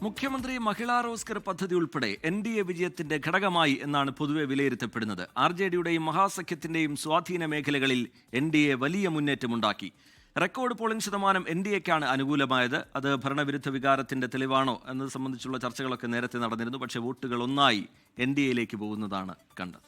മുഖ്യമന്ത്രി മഹിളാ റോസ്കർ പദ്ധതി ഉൾപ്പെടെ NDA വിജയത്തിന്റെ ഘടകമായി എന്നാണ് പൊതുവെ വിലയിരുത്തപ്പെടുന്നത്. RJDയുടെയും മഹാസഖ്യത്തിന്റെയും സ്വാധീന മേഖലകളിൽ NDA വലിയ മുന്നേറ്റമുണ്ടാക്കി. റെക്കോർഡ് പോളിംഗ് ശതമാനം NDAക്കാണ് അനുകൂലമായത്. അത് ഭരണവിരുദ്ധ വികാരത്തിന്റെ തെളിവാണോ എന്നത് സംബന്ധിച്ചുള്ള ചർച്ചകളൊക്കെ നേരത്തെ നടന്നിരുന്നു. പക്ഷേ വോട്ടുകൾ ഒന്നായി NDAയിലേക്ക് പോകുന്നതാണ് കണ്ടത്.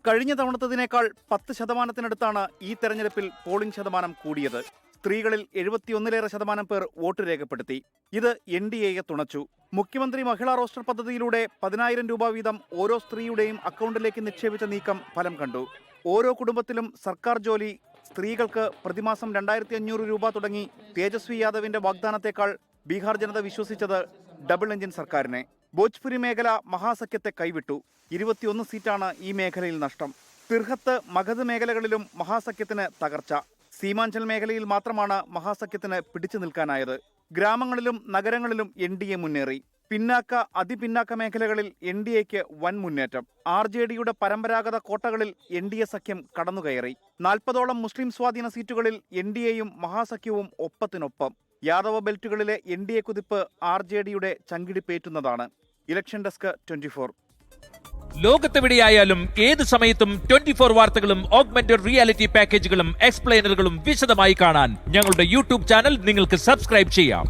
കഴിഞ്ഞ തവണത്തതിനേക്കാൾ 10% ഈ തെരഞ്ഞെടുപ്പിൽ പോളിംഗ് ശതമാനം കൂടിയത്. സ്ത്രീകളിൽ 71% പേർ വോട്ട് രേഖപ്പെടുത്തി. ഇത് NDAയെ തുണച്ചു. മുഖ്യമന്ത്രി മഹിളാ റോസ്റ്റർ പദ്ധതിയിലൂടെ 10,000 രൂപ വീതം ഓരോ സ്ത്രീയുടെയും അക്കൗണ്ടിലേക്ക് നിക്ഷേപിച്ച നീക്കം ഫലം കണ്ടു. ഓരോ കുടുംബത്തിലും സർക്കാർ ജോലി, സ്ത്രീകൾക്ക് പ്രതിമാസം 2,500 രൂപ തുടങ്ങി തേജസ്വി യാദവിന്റെ വാഗ്ദാനത്തെക്കാൾ ബീഹാർ ജനത വിശ്വസിച്ചത് ഡബിൾ എഞ്ചിൻ സർക്കാരിനെ. ഭോജ്പുരി മേഖല മഹാസഖ്യത്തെ കൈവിട്ടു. 21 സീറ്റാണ് ഈ മേഖലയിൽ നഷ്ടം. തിർഹത്ത്, മഗധ് മേഖലകളിലും മഹാസഖ്യത്തിന് തകർച്ച. സീമാഞ്ചൽ മേഖലയിൽ മാത്രമാണ് മഹാസഖ്യത്തിന് പിടിച്ചു നിൽക്കാനായത്. ഗ്രാമങ്ങളിലും നഗരങ്ങളിലും NDA മുന്നേറി. പിന്നാക്ക, അതിപിന്നാക്ക മേഖലകളിൽ NDAയ്ക്ക് വൻ മുന്നേറ്റം. RJDയുടെ പരമ്പരാഗത കോട്ടകളിൽ NDA സഖ്യം കടന്നുകയറി. 40ഓളം മുസ്ലിം സ്വാധീന സീറ്റുകളിൽ NDAയും മഹാസഖ്യവും ഒപ്പത്തിനൊപ്പം. യാദവ ബെൽറ്റുകളിലെ NDA കുതിപ്പ് RJDയുടെ ചങ്കിടിപ്പേറ്റുന്നതാണ്. Election desk 24. ലോകത്തെവിടെയായാലും ഏത് സമയത്തും 24 വാർത്തകളും ഓഗ്മെന്റഡ് റിയാലിറ്റി പാക്കേജുകളും എക്സ്പ്ലെയിനറുകളും വിശദമായി കാണാൻ ഞങ്ങളുടെ YouTube ചാനൽ നിങ്ങൾക്ക് സബ്സ്ക്രൈബ് ചെയ്യാം.